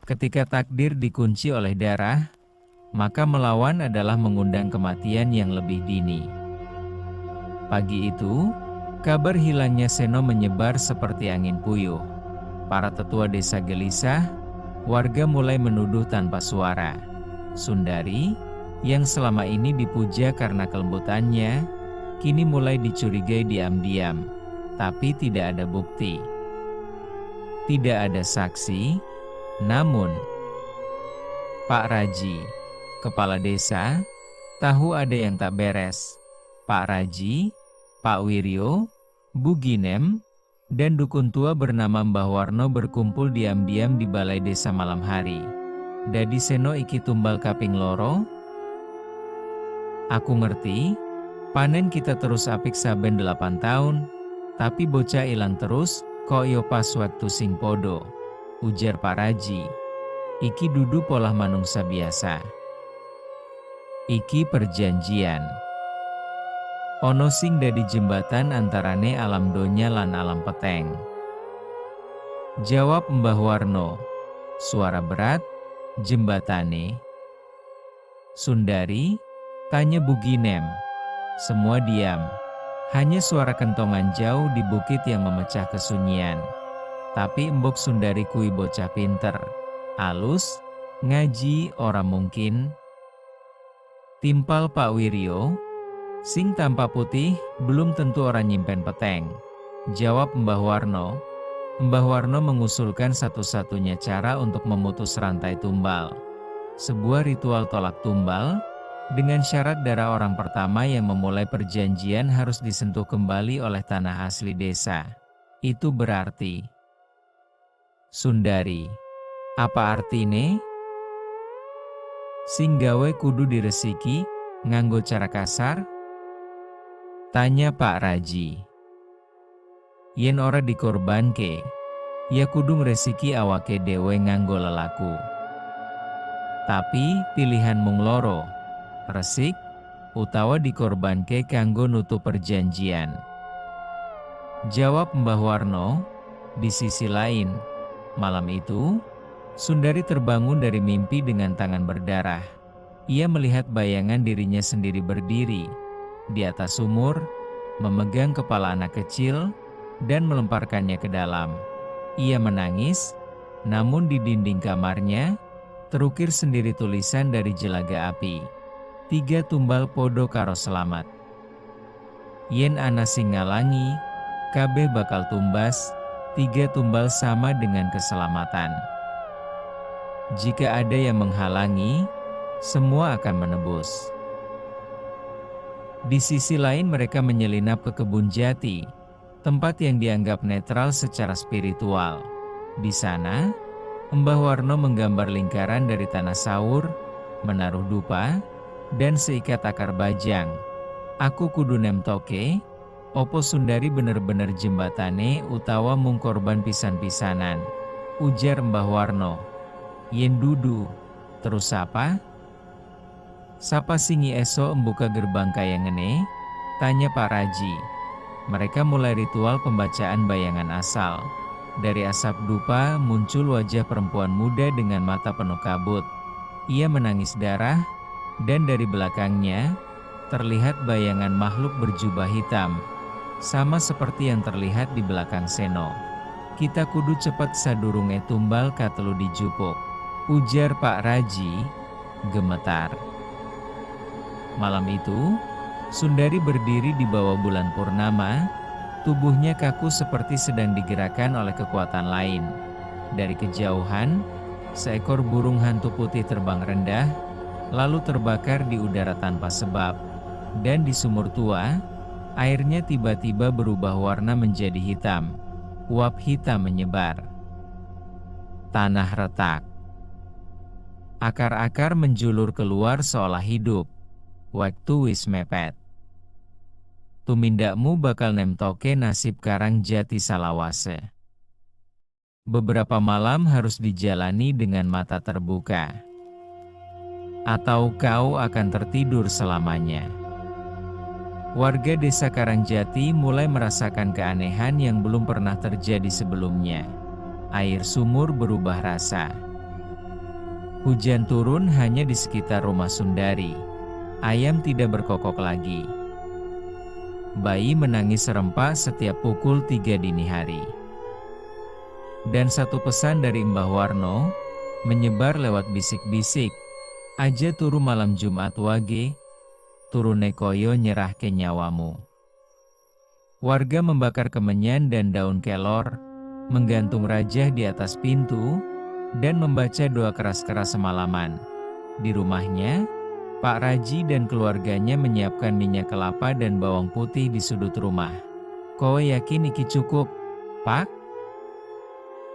Ketika takdir dikunci oleh darah, maka melawan adalah mengundang kematian yang lebih dini. Pagi itu, kabar hilangnya Seno menyebar seperti angin puyuh. Para tetua desa gelisah, warga mulai menuduh tanpa suara. Sundari, yang selama ini dipuja karena kelembutannya, kini mulai dicurigai diam-diam, tapi tidak ada bukti. Tidak ada saksi, namun Pak Raji, kepala desa, tahu ada yang tak beres. Pak Raji, Pak Wiryo, Bu Ginem, dan dukun tua bernama Mbah Warno berkumpul diam-diam di balai desa malam hari. Dadi Seno iki tumbal kaping loro. Aku ngerti, panen kita terus apik saben 8 tahun, tapi bocah ilang terus, kok yo pas waktu sing podo. Ujar Pak Raji. Iki dudu polah manungsa biasa. Iki perjanjian. Ono sing dadi jembatan antarane alam donya lan alam peteng. Jawab Mbah Warno. Suara berat, jembatane. Sundari, tanya Bu Ginem. Semua diam. Hanya suara kentongan jauh di bukit yang memecah kesunyian. Tapi Mbok Sundari kui bocah pinter. Alus, ngaji ora mungkin. Timpal Pak Wiryo. Sing tampak putih, belum tentu orang nyimpen peteng. Jawab Mbah Warno. Mbah Warno mengusulkan satu-satunya cara untuk memutus rantai tumbal. Sebuah ritual tolak tumbal, dengan syarat darah orang pertama yang memulai perjanjian harus disentuh kembali oleh tanah asli desa. Itu berarti. Sundari. Apa artine? Sing gawe kudu diresiki, nganggo cara kasar? Tanya Pak Raji. Yen ora dikorbanke, ya kudu ngresiki awake dewe nganggo lelaku. Tapi pilihan mung loro, resik utawa dikorbanke kanggo nutup perjanjian. Jawab Mbah Warno. Di sisi lain, malam itu, Sundari terbangun dari mimpi dengan tangan berdarah. Ia melihat bayangan dirinya sendiri berdiri di atas sumur, memegang kepala anak kecil, dan melemparkannya ke dalam. Ia menangis, namun di dinding kamarnya, terukir sendiri tulisan dari jelaga api. 3 tumbal podo karo selamat. Yen ana sing ngalangi, kabeh bakal tumbas, 3 tumbal sama dengan keselamatan. Jika ada yang menghalangi, semua akan menebus. Di sisi lain mereka menyelinap ke kebun jati, tempat yang dianggap netral secara spiritual. Di sana, Mbah Warno menggambar lingkaran dari tanah sawur, menaruh dupa, dan seikat akar bajang. Aku kudu nemtoke, opo Sundari bener-bener jembatane utawa mung korban pisan-pisanan. Ujar Mbah Warno. Yen dudu, terus apa? Sapa singi eso embuka gerbang kaya ngene? Tanya Pak Raji. Mereka mulai ritual pembacaan bayangan asal. Dari asap dupa muncul wajah perempuan muda dengan mata penuh kabut. Ia menangis darah, dan dari belakangnya, terlihat bayangan makhluk berjubah hitam. Sama seperti yang terlihat di belakang Seno. Kita kudu cepet sadurunge tumbal katelu dijupuk. Ujar Pak Raji, gemetar. Malam itu, Sundari berdiri di bawah bulan purnama, tubuhnya kaku seperti sedang digerakkan oleh kekuatan lain. Dari kejauhan, seekor burung hantu putih terbang rendah, lalu terbakar di udara tanpa sebab. Dan di sumur tua, airnya tiba-tiba berubah warna menjadi hitam. Uap hitam menyebar. Tanah retak. Akar-akar menjulur keluar seolah hidup. Waktu wis mepet. Tumindakmu bakal nemtoke nasib karang jati salawase. Beberapa malam harus dijalani dengan mata terbuka. Atau kau akan tertidur selamanya. Warga desa Karangjati mulai merasakan keanehan yang belum pernah terjadi sebelumnya. Air sumur berubah rasa. Hujan turun hanya di sekitar rumah Sundari. Ayam tidak berkokok lagi. Bayi menangis serempak setiap pukul 3 dini hari. Dan satu pesan dari Mbah Warno menyebar lewat bisik-bisik. Aja turu malam Jumat wage, turune koyo nyerah ke nyawamu. Warga membakar kemenyan dan daun kelor, menggantung rajah di atas pintu, dan membaca doa keras-keras semalaman. Di rumahnya, Pak Raji dan keluarganya menyiapkan minyak kelapa dan bawang putih di sudut rumah. Kowe yakin iki cukup, Pak?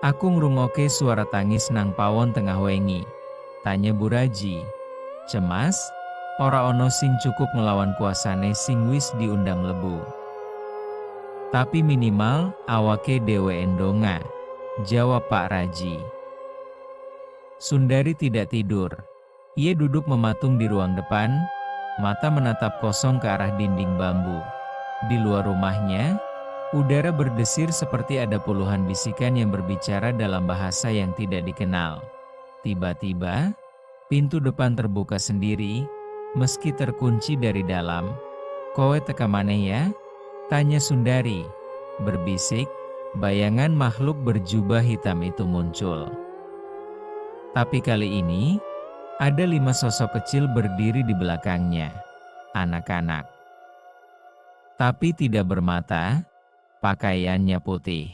Aku ngrungokke suara tangis nang pawon tengah wengi. Tanya Bu Raji. Cemas, ora ono sing cukup ngelawan kuasane sing wis diundang lebu. Tapi minimal awake dewe endonga, jawab Pak Raji. Sundari tidak tidur. Ia duduk mematung di ruang depan, mata menatap kosong ke arah dinding bambu. Di luar rumahnya, udara berdesir seperti ada puluhan bisikan yang berbicara dalam bahasa yang tidak dikenal. Tiba-tiba, pintu depan terbuka sendiri, meski terkunci dari dalam. Kowe teka maneh ya? Tanya Sundari. Berbisik, bayangan makhluk berjubah hitam itu muncul. Tapi kali ini, ada 5 sosok kecil berdiri di belakangnya. Anak-anak. Tapi tidak bermata, pakaiannya putih.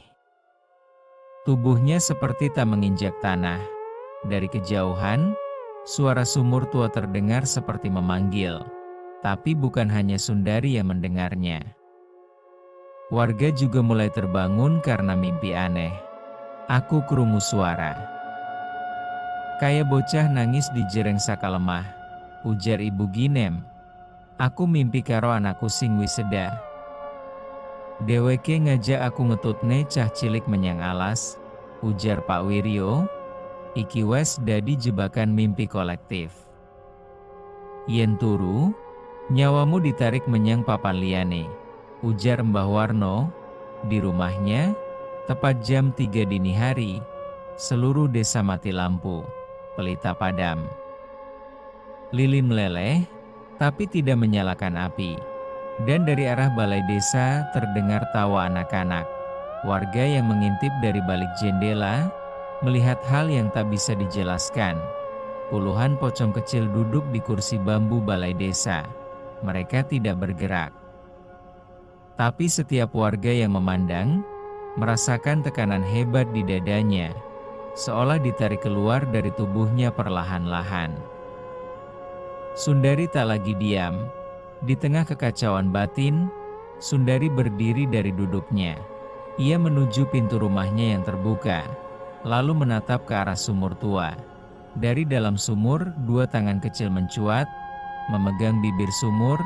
Tubuhnya seperti tak menginjak tanah. Dari kejauhan, suara sumur tua terdengar seperti memanggil. Tapi bukan hanya Sundari yang mendengarnya. Warga juga mulai terbangun karena mimpi aneh. Aku krungu suara. Kayak bocah nangis di jereng sakalemah, ujar Ibu Ginem. Aku mimpi karo anakku sing wiseda. Deweke ngajak aku ngetutne cah cilik menyang alas, ujar Pak Wiryo. Iki wes dadi jebakan mimpi kolektif. Yen turu, nyawamu ditarik menyang papan liyane, ujar Mbah Warno. Di rumahnya, tepat jam 3 dini hari, seluruh desa mati lampu, pelita padam. Lilin meleleh, tapi tidak menyalakan api. Dan dari arah balai desa terdengar tawa anak-anak. Warga yang mengintip dari balik jendela, melihat hal yang tak bisa dijelaskan. Puluhan pocong kecil duduk di kursi bambu balai desa. Mereka tidak bergerak. Tapi setiap warga yang memandang, merasakan tekanan hebat di dadanya, seolah ditarik keluar dari tubuhnya perlahan-lahan. Sundari tak lagi diam. Di tengah kekacauan batin, Sundari berdiri dari duduknya. Ia menuju pintu rumahnya yang terbuka, lalu menatap ke arah sumur tua. Dari dalam sumur, 2 tangan kecil mencuat, memegang bibir sumur,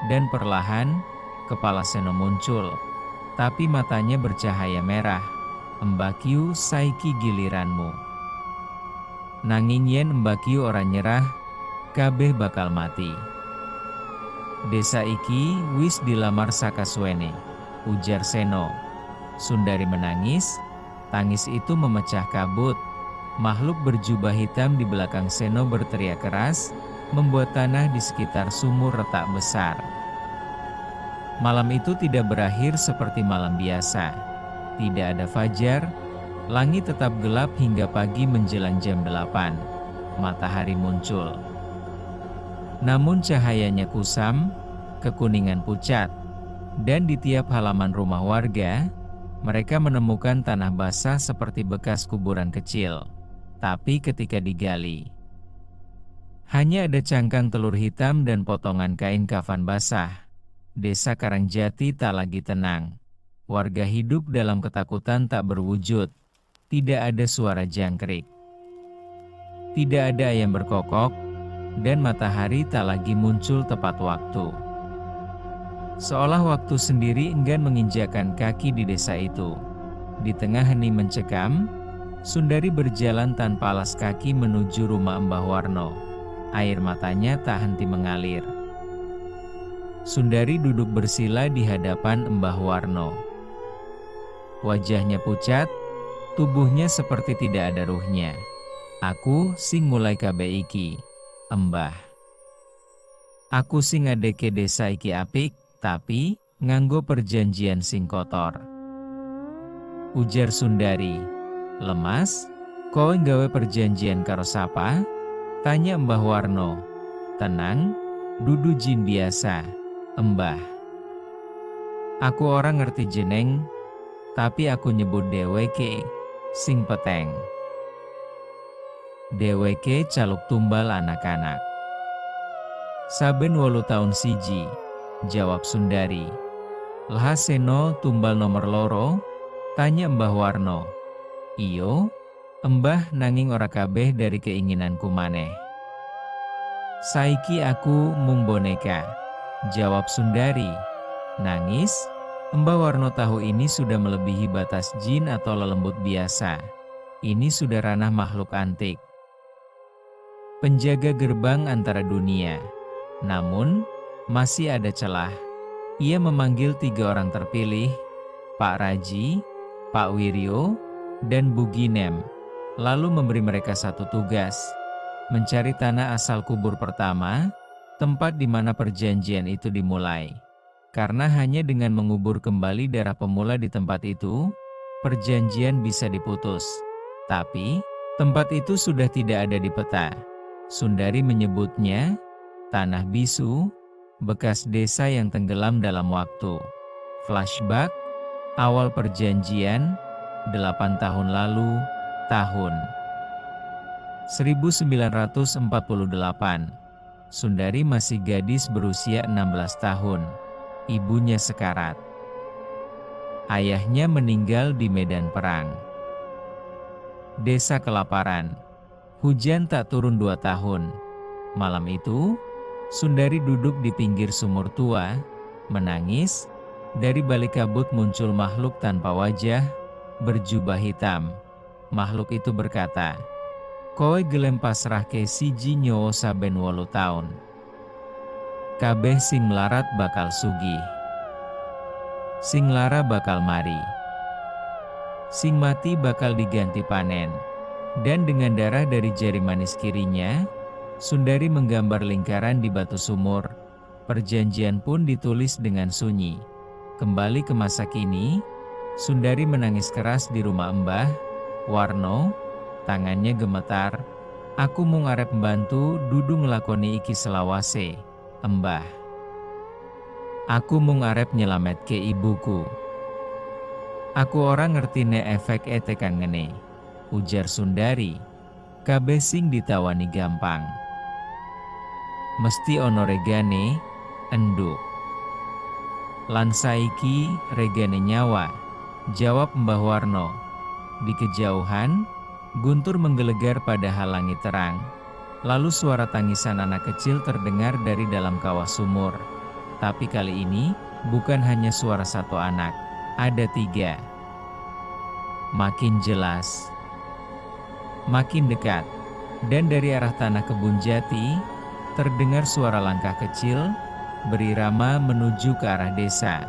dan perlahan, kepala Seno muncul. Tapi matanya bercahaya merah. Mbakyu saiki giliranmu. Nanging yen Mbakyu ora nyerah, kabeh bakal mati. Desa iki wis dilamar saka suwene, ujar Seno. Sundari menangis, tangis itu memecah kabut. Makhluk berjubah hitam di belakang Seno berteriak keras, membuat tanah di sekitar sumur retak besar. Malam itu tidak berakhir seperti malam biasa. Tidak ada fajar, langit tetap gelap hingga pagi menjelang jam 8. Matahari muncul. Namun cahayanya kusam, kekuningan pucat, dan di tiap halaman rumah warga, mereka menemukan tanah basah seperti bekas kuburan kecil. Tapi ketika digali, hanya ada cangkang telur hitam dan potongan kain kafan basah. Desa Karangjati tak lagi tenang. Warga hidup dalam ketakutan tak berwujud. Tidak ada suara jangkrik. Tidak ada ayam berkokok, dan matahari tak lagi muncul tepat waktu. Seolah waktu sendiri enggan menginjakkan kaki di desa itu. Di tengah hening mencekam, Sundari berjalan tanpa alas kaki menuju rumah Mbah Warno. Air matanya tak henti mengalir. Sundari duduk bersila di hadapan Mbah Warno. Wajahnya pucat, tubuhnya seperti tidak ada ruhnya. Aku sing mulai kabeh iki, embah. Aku sing ngadeke desa iki apik, tapi nganggo perjanjian sing kotor. Ujar Sundari. Lemas, kowe nggawe perjanjian karo sapa? Tanya Mbah Warno. Tenang, dudu jin biasa, embah. Aku orang ngerti jeneng, tapi aku nyebut dheweke sing peteng. Dheweke caluk tumbal anak-anak. Saben 8 taun siji, jawab Sundari. Lahaseno tumbal nomor loro? Tanya Mbah Warno. Iyo, embah, nanging ora kabeh dari keinginanku maneh. Saiki aku mung boneka, jawab Sundari. Nangis, Mbah Warno tahu ini sudah melebihi batas jin atau lelembut biasa. Ini sudah ranah makhluk antik. Penjaga gerbang antara dunia. Namun, masih ada celah. Ia memanggil 3 orang terpilih, Pak Raji, Pak Wiryo, dan Bu Ginem, lalu memberi mereka satu tugas, mencari tanah asal kubur pertama, tempat di mana perjanjian itu dimulai. Karena hanya dengan mengubur kembali darah pemula di tempat itu, perjanjian bisa diputus. Tapi, tempat itu sudah tidak ada di peta. Sundari menyebutnya Tanah Bisu, bekas desa yang tenggelam dalam waktu. Flashback, awal perjanjian, 8 tahun lalu, tahun 1948. Sundari masih gadis berusia 16 tahun. Ibunya sekarat. Ayahnya meninggal di medan perang. Desa kelaparan. Hujan tak turun 2 tahun. Malam itu, Sundari duduk di pinggir sumur tua, menangis. Dari balik kabut muncul makhluk tanpa wajah, berjubah hitam. Makhluk itu berkata, "Kowe gelem pasrahke siji nyawa saben 8 taun. Kabeh sing melarat bakal sugih. Sing lara bakal mari. Sing mati bakal diganti panen." Dan dengan darah dari jari manis kirinya, Sundari menggambar lingkaran di batu sumur. Perjanjian pun ditulis dengan sunyi. Kembali ke masa kini, Sundari menangis keras di rumah Mbah Warno. Tangannya gemetar. "Aku mung arep mbantu dudu nglakoni iki selawase, embah. Aku mung arep nyelametke ibuku. Aku ora ngerti nek efek tekan ngene," ujar Sundari. "Kabeh sing ditawani gampang. Mesti ono regane, enduk. Lan saiki regane nyawa," jawab Mbah Warno. Di kejauhan, guntur menggelegar pada langit terang. Lalu suara tangisan anak kecil terdengar dari dalam kawah sumur. Tapi kali ini, bukan hanya suara satu anak, ada 3. Makin jelas. Makin dekat. Dan dari arah tanah kebun jati, terdengar suara langkah kecil, berirama menuju ke arah desa.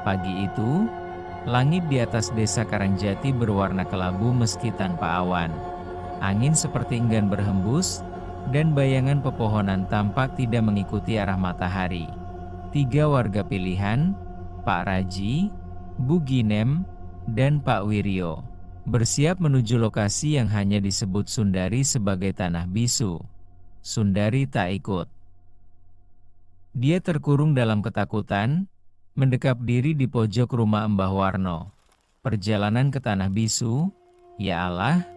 Pagi itu, langit di atas desa Karangjati berwarna kelabu meski tanpa awan. Angin seperti enggan berhembus, dan bayangan pepohonan tampak tidak mengikuti arah matahari. 3 warga pilihan, Pak Raji, Bu Ginem, dan Pak Wiryo, bersiap menuju lokasi yang hanya disebut Sundari sebagai Tanah Bisu. Sundari tak ikut. Dia terkurung dalam ketakutan, mendekap diri di pojok rumah Mbah Warno. Perjalanan ke Tanah Bisu, ya Allah,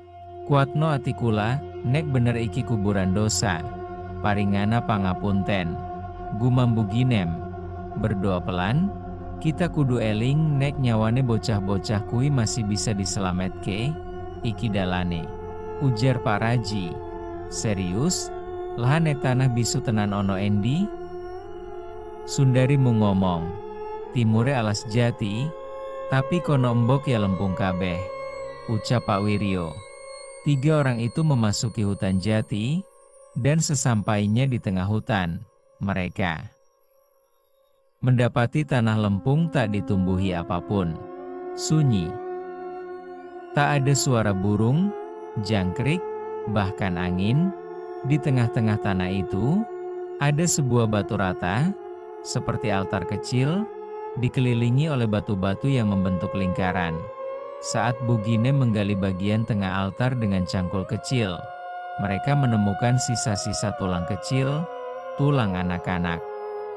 kuatno atikula, nek bener iki kuburan dosa. Paringana pangapunten, gumam Bu Ginem. Berdoa pelan, kita kudu eling nek nyawane bocah-bocah kui masih bisa diselametke, iki dalane, ujar Pak Raji. Serius? Lah nek Tanah Bisu tenan ono endi? Sundari mung ngomong, timure alas jati, tapi kono embok ya lempung kabeh, ucap Pak Wiryo. 3 orang itu memasuki hutan jati, dan sesampainya di tengah hutan, mereka mendapati tanah lempung tak ditumbuhi apapun. Sunyi. Tak ada suara burung, jangkrik, bahkan angin. Di tengah-tengah tanah itu, ada sebuah batu rata, seperti altar kecil, dikelilingi oleh batu-batu yang membentuk lingkaran. Saat Bugine menggali bagian tengah altar dengan cangkul kecil, mereka menemukan sisa-sisa tulang kecil, tulang anak-anak.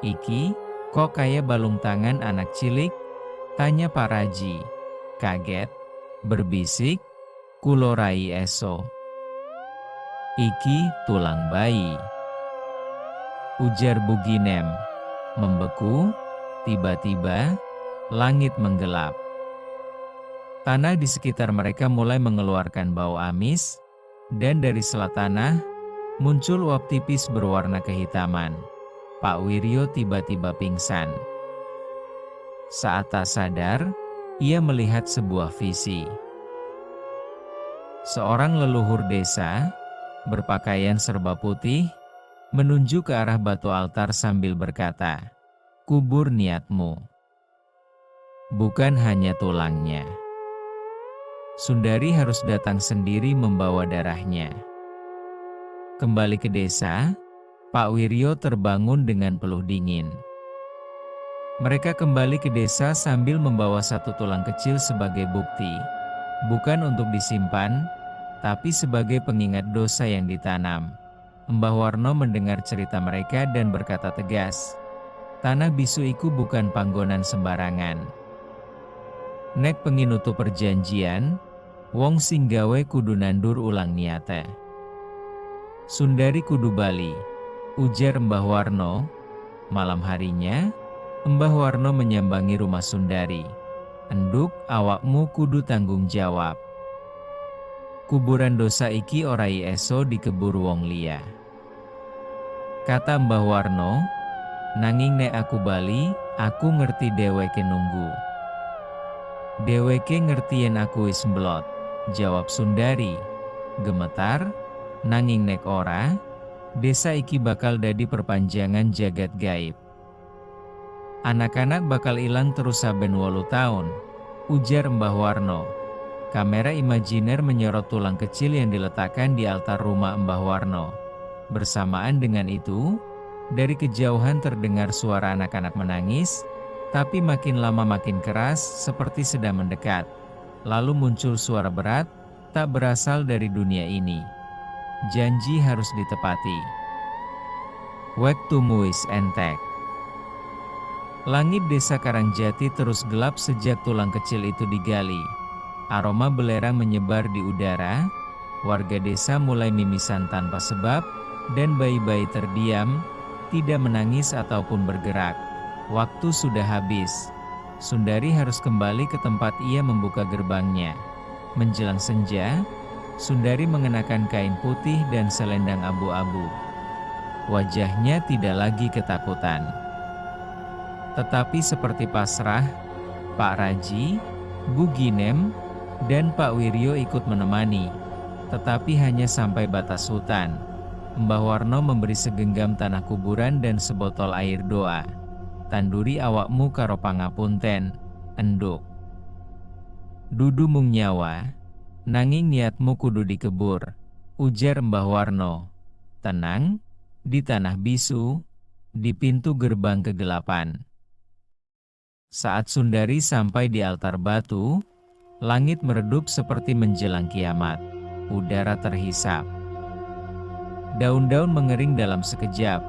"Iki, kok kayak balung tangan anak cilik?" tanya Pak Raji. Kaget, berbisik, "Kulorai eso. Iki tulang bayi," ujar Buginem. Membeku, tiba-tiba, langit menggelap. Tanah di sekitar mereka mulai mengeluarkan bau amis, dan dari sela tanah, muncul uap tipis berwarna kehitaman. Pak Wiryo tiba-tiba pingsan. Saat tak sadar, ia melihat sebuah visi. Seorang leluhur desa, berpakaian serba putih, menunjuk ke arah batu altar sambil berkata, "Kubur niatmu. Bukan hanya tulangnya. Sundari harus datang sendiri membawa darahnya." Kembali ke desa, Pak Wiryo terbangun dengan peluh dingin. Mereka kembali ke desa sambil membawa satu tulang kecil sebagai bukti. Bukan untuk disimpan, tapi sebagai pengingat dosa yang ditanam. Mbah Warno mendengar cerita mereka dan berkata tegas, "Tanah bisu iku bukan panggonan sembarangan. Nek penginutu perjanjian, wong sing gawe kudu nandur ulang niate. Sundari kudu bali," ujar Mbah Warno. Malam harinya, Mbah Warno menyambangi rumah Sundari. "Enduk, awakmu kudu tanggung jawab. Kuburan dosa iki orai eso dikebur wong liya," kata Mbah Warno. "Nanging nek aku bali, aku ngerti dheweke nunggu." "Dheweke ngerti yen aku wis mblot," jawab Sundari. Gemetar, "Nanging nek ora, desa iki bakal dadi perpanjangan jagat gaib. Anak-anak bakal ilang terus saben 8 tahun," ujar Mbah Warno. Kamera imajiner menyorot tulang kecil yang diletakkan di altar rumah Mbah Warno. Bersamaan dengan itu, dari kejauhan terdengar suara anak-anak menangis, tapi makin lama makin keras seperti sedang mendekat. Lalu muncul suara berat, tak berasal dari dunia ini. Janji harus ditepati. Wektumu wis entek. Langit desa Karangjati terus gelap sejak tulang kecil itu digali. Aroma belerang menyebar di udara, warga desa mulai mimisan tanpa sebab, dan bayi-bayi terdiam, tidak menangis ataupun bergerak. Waktu sudah habis. Sundari harus kembali ke tempat ia membuka gerbangnya. Menjelang senja, Sundari mengenakan kain putih dan selendang abu-abu. Wajahnya tidak lagi ketakutan, tetapi seperti pasrah. Pak Raji, Buginem, dan Pak Wiryo ikut menemani, tetapi hanya sampai batas hutan. Mbah Warno memberi segenggam tanah kuburan dan sebotol air doa. "Tanduri awakmu karo pangapunten, enduk. Dudu mung nyawa, nanging niatmu kudu dikebur," ujar Mbah Warno. Tenang, di tanah bisu, di pintu gerbang kegelapan. Saat Sundari sampai di altar batu, langit meredup seperti menjelang kiamat. Udara terhisap. Daun-daun mengering dalam sekejap.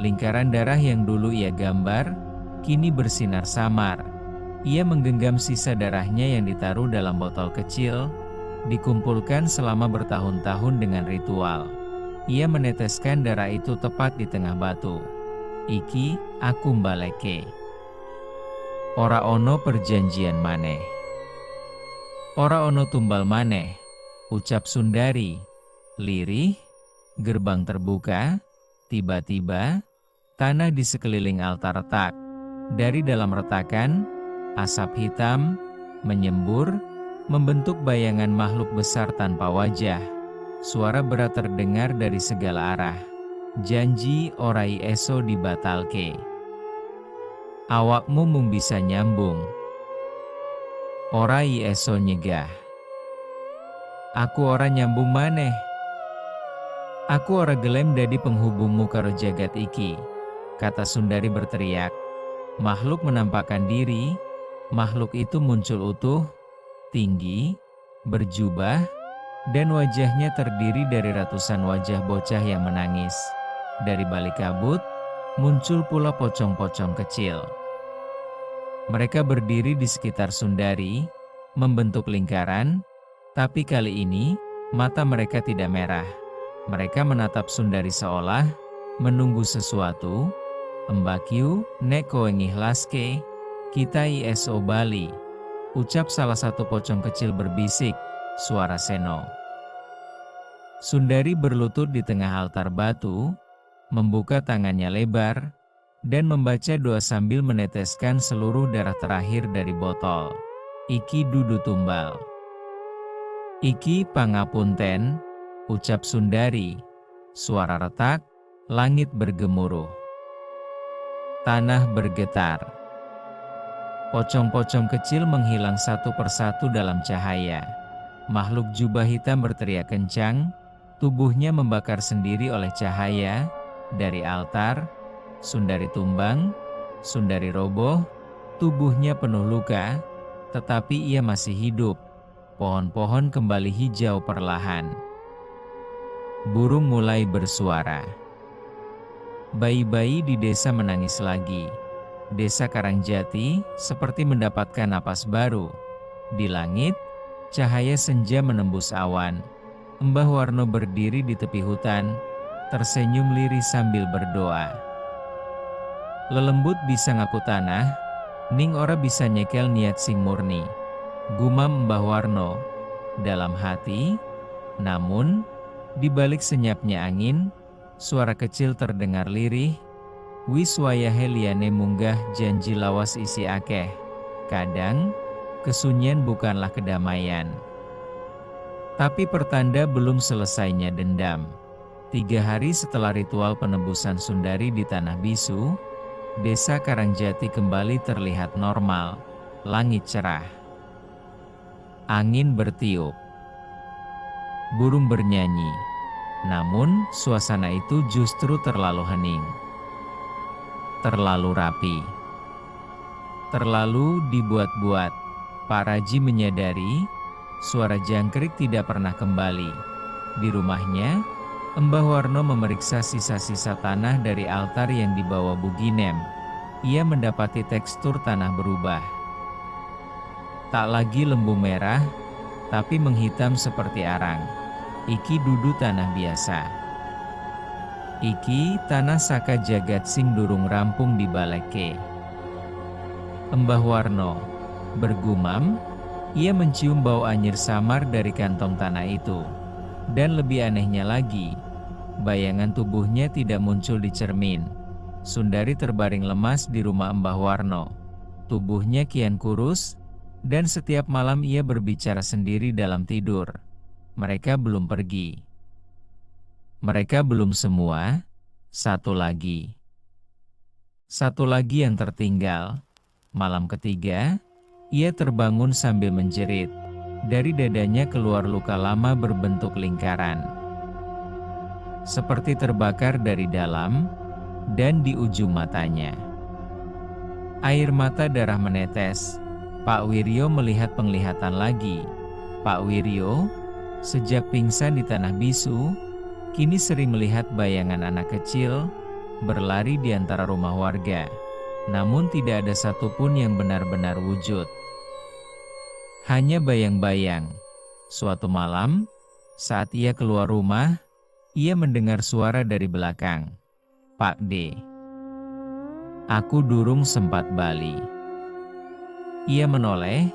Lingkaran darah yang dulu ia gambar, kini bersinar samar. Ia menggenggam sisa darahnya yang ditaruh dalam botol kecil, dikumpulkan selama bertahun-tahun dengan ritual. Ia meneteskan darah itu tepat di tengah batu. "Iki, aku mbaleke. Ora ono perjanjian maneh. Ora ono tumbal maneh," ucap Sundari. Lirih, gerbang terbuka, tiba-tiba, tanah di sekeliling altar retak. Dari dalam retakan, asap hitam menyembur, membentuk bayangan makhluk besar tanpa wajah. Suara berat terdengar dari segala arah. "Janji orai eso dibatalke. Awakmu mung bisa nyambung. Orai eso nyegah. Aku ora nyambung maneh. "Aku ora gelem dadi penghubungmu karo jagat iki," kata Sundari berteriak. Makhluk menampakkan diri. Makhluk itu muncul utuh, tinggi, berjubah, dan wajahnya terdiri dari ratusan wajah bocah yang menangis. Dari balik kabut, muncul pula pocong-pocong kecil. Mereka berdiri di sekitar Sundari, membentuk lingkaran, tapi kali ini, mata mereka tidak merah. Mereka menatap Sundari seolah menunggu sesuatu. "Embakyu, nek kowe ngihlaske, kita ISO Bali," ucap salah satu pocong kecil berbisik, suara Seno. Sundari berlutut di tengah altar batu, membuka tangannya lebar, dan membaca doa sambil meneteskan seluruh darah terakhir dari botol. "Iki dudu tumbal. Iki pangapunten," ucap Sundari. Suara retak, langit bergemuruh. Tanah bergetar. Pocong-pocong kecil menghilang satu persatu dalam cahaya. Makhluk jubah hitam berteriak kencang, tubuhnya membakar sendiri oleh cahaya. Dari altar, Sundari tumbang, Sundari roboh, tubuhnya penuh luka, tetapi ia masih hidup. Pohon-pohon kembali hijau perlahan. Burung mulai bersuara. Bayi-bayi di desa menangis lagi. Desa Karangjati seperti mendapatkan napas baru. Di langit, cahaya senja menembus awan. Mbah Warno berdiri di tepi hutan, tersenyum lirih sambil berdoa. "Lelembut bisa ngaku tanah, ning ora bisa nyekel niat sing murni," gumam Mbah Warno dalam hati. Namun, di balik senyapnya angin, suara kecil terdengar lirih. "Wis wayahe liyane munggah janji lawas isi akeh. Kadang, kesunyian bukanlah kedamaian." Tapi pertanda belum selesainya dendam. 3 hari setelah ritual penebusan Sundari di Tanah Bisu, desa Karangjati kembali terlihat normal. Langit cerah. Angin bertiup. Burung bernyanyi. Namun, suasana itu justru terlalu hening. Terlalu rapi. Terlalu dibuat-buat. Pak Raji menyadari, suara jangkrik tidak pernah kembali. Di rumahnya, Mbah Warno memeriksa sisa-sisa tanah dari altar yang dibawa Buginem. Ia mendapati tekstur tanah berubah. Tak lagi lembu merah, tapi menghitam seperti arang. Iki dudu tanah biasa. Iki tanah saka jagat sing durung rampung dibaleke. Mbah Warno bergumam. Ia mencium bau anyir samar dari kantong tanah itu. Dan lebih anehnya lagi, bayangan tubuhnya tidak muncul di cermin. Sundari terbaring lemas di rumah Mbah Warno. Tubuhnya kian kurus, dan setiap malam ia berbicara sendiri dalam tidur. Mereka belum pergi. Mereka belum semua. Satu lagi. Satu lagi yang tertinggal. Malam ketiga, ia terbangun sambil menjerit. Dari dadanya keluar luka lama berbentuk lingkaran. Seperti terbakar dari dalam, dan di ujung matanya. Air mata darah menetes. Pak Wiryo melihat penglihatan lagi. Pak Wiryo, sejak pingsan di Tanah Bisu, kini sering melihat bayangan anak kecil berlari di antara rumah warga. Namun tidak ada satupun yang benar-benar wujud. Hanya bayang-bayang. Suatu malam, saat ia keluar rumah, ia mendengar suara dari belakang. "Pak D, aku durung sempat bali." Ia menoleh,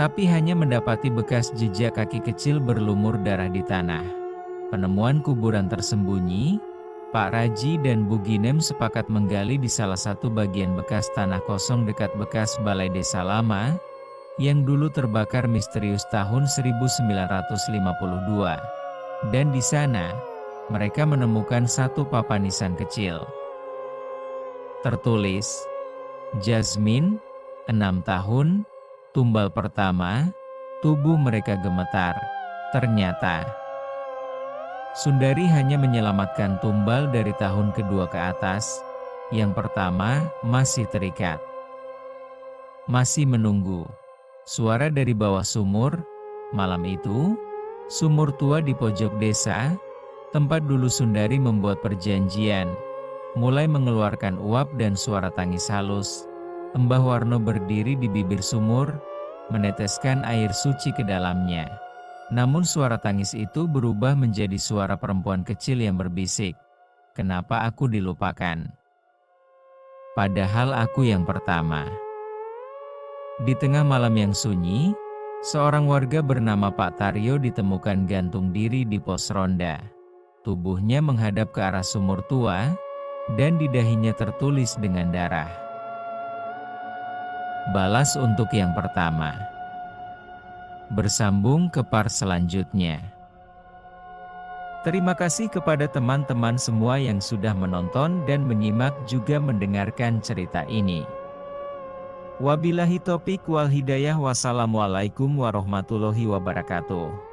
tapi hanya mendapati bekas jejak kaki kecil berlumur darah di tanah. Penemuan kuburan tersembunyi, Pak Raji dan Buginem sepakat menggali di salah satu bagian bekas tanah kosong dekat bekas balai desa lama, yang dulu terbakar misterius tahun 1952. Dan di sana, mereka menemukan satu papan nisan kecil. Tertulis, "Jasmine, 6 tahun, tumbal pertama." Tubuh mereka gemetar. Ternyata, Sundari hanya menyelamatkan tumbal dari tahun kedua ke atas. Yang pertama, masih terikat. Masih menunggu. Suara dari bawah sumur. Malam itu, sumur tua di pojok desa, tempat dulu Sundari membuat perjanjian, mulai mengeluarkan uap dan suara tangis halus. Mbah Warno berdiri di bibir sumur, meneteskan air suci ke dalamnya. Namun suara tangis itu berubah menjadi suara perempuan kecil yang berbisik, "Kenapa aku dilupakan? Padahal aku yang pertama." Di tengah malam yang sunyi, seorang warga bernama Pak Taryo ditemukan gantung diri di pos ronda. Tubuhnya menghadap ke arah sumur tua, dan di dahinya tertulis dengan darah, "Balas untuk yang pertama." Bersambung ke part selanjutnya. Terima kasih kepada teman-teman semua yang sudah menonton dan menyimak juga mendengarkan cerita ini. Wabillahi taufiq wal hidayah. Wassalamualaikum warahmatullahi wabarakatuh.